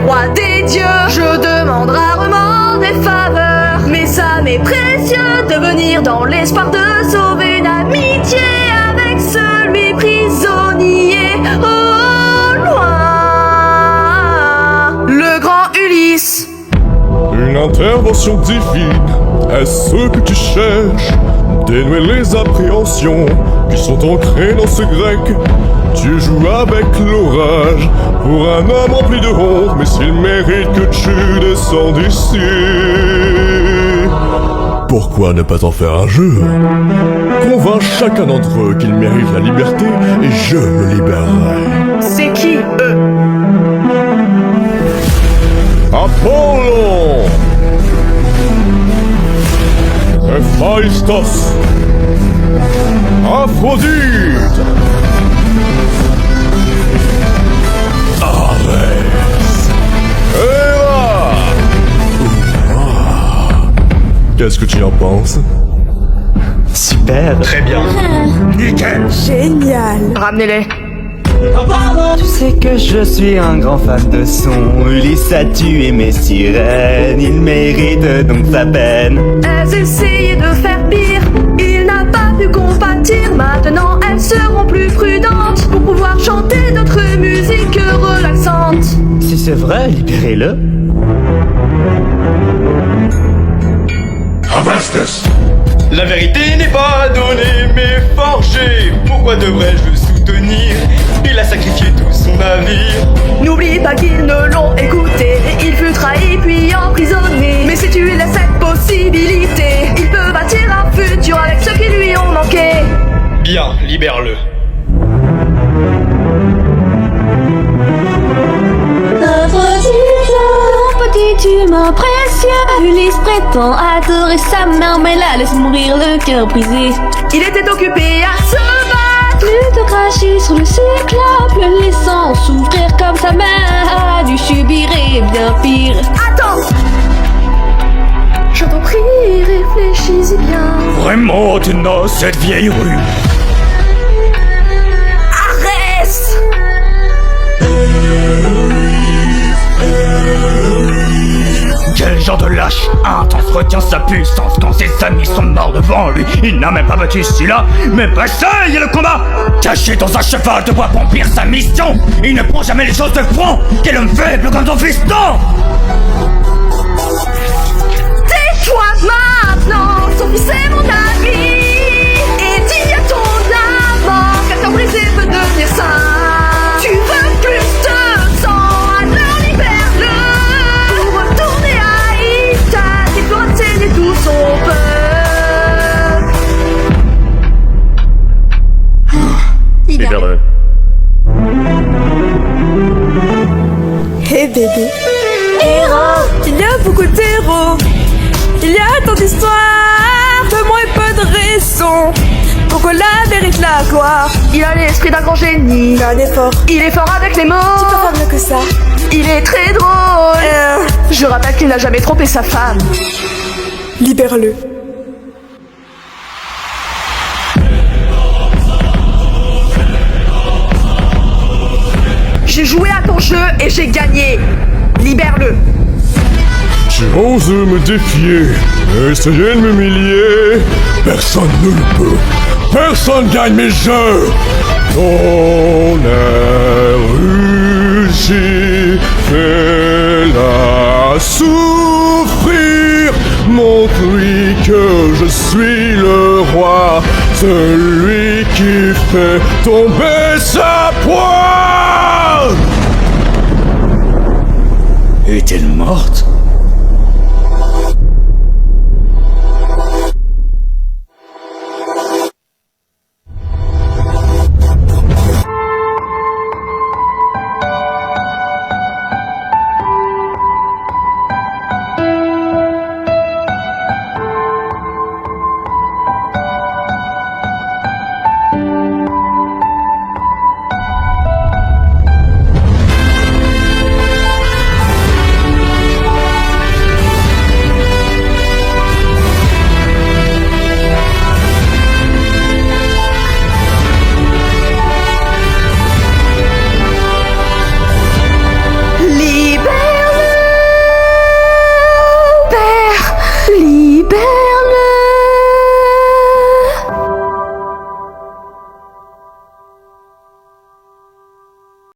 roi des dieux. Je demande rarement des faveurs, mais ça m'est précieux de venir dans l'espoir de sauver une amitié avec celui prisonnier au loin. Le grand Ulysse. Une intervention divine, est-ce ce que tu cherches? Dénouer les appréhensions qui sont ancrées dans ce grec. Tu joues avec l'orage pour un homme rempli de honte, mais s'il mérite que tu descendes ici, pourquoi ne pas en faire un jeu? Convainc chacun d'entre eux qu'il mérite la liberté et je le libérerai. C'est qui, eux? Apollon, Héphaïstos, Aphrodite, Arès, Héra, Qu'est-ce que tu en penses? Super. Très bien. Nickel. Génial. Ramenez-les. Tu sais que je suis un grand fan de son. Ulysse a tué mes sirènes, il mérite donc sa peine. Elles essayaient de faire pire, il n'a pas pu compatir. Maintenant elles seront plus prudentes pour pouvoir chanter notre musique relaxante. Si c'est vrai, libérez-le. Avastus. La vérité n'est pas donnée mais forgée. Pourquoi devrais-je le soutenir? Il a sacrifié tout son navire. N'oublie pas qu'ils ne l'ont écouté. Il fut trahi puis emprisonné. Mais si tu laisses cette possibilité, il peut bâtir un futur avec ceux qui lui ont manqué. Bien, libère-le. Petit humain précieux, Ulysse prétend adorer sa mère, mais la laisse mourir le cœur brisé. Il était occupé à se battre. Plus de cracher sur le cyclope, le laissant souffrir comme sa mère a dû subir et bien pire. Attends! Je t'en prie, réfléchis-y bien. Vraiment, tu n'as cette vieille rue. Arrête! Quel genre de lâche intense retient sa puissance quand ses amis sont morts devant lui. Il n'a même pas battu Scylla, mais pas ça, il y a le combat. Caché dans un cheval de bois pour accomplir sa mission. Il ne prend jamais les choses de front. Quel homme faible comme ton fiston. Tais-toi maintenant, son fils est mon ami. Et dis à ton amant qu'un cœur brisé peut devenir saint. Tu veux plus de sang, alors libère-le. Pour retourner à Ithâque, il faut enseigner tout son peuple. Libère-le. Hé bébé. Héros. Il y a beaucoup d'héros. Il y a tant d'histoires, de moins peu de raisons. Pourquoi la mérite la gloire? Il a l'esprit d'un grand génie. Il a un effort. Il est fort avec les mots. Tu peux faire mieux que ça. Il est très drôle. Je rappelle qu'il n'a jamais trompé sa femme. Libère-le. J'ai joué à ton jeu et j'ai gagné. Libère-le. Tu oses me défier, essayer de m'humilier. Personne ne le peut. Personne gagne mes jeux. Ton air rugi, fais-la souffrir. Montre-lui que je suis le roi, celui qui fait tomber sa proie. Est-elle morte?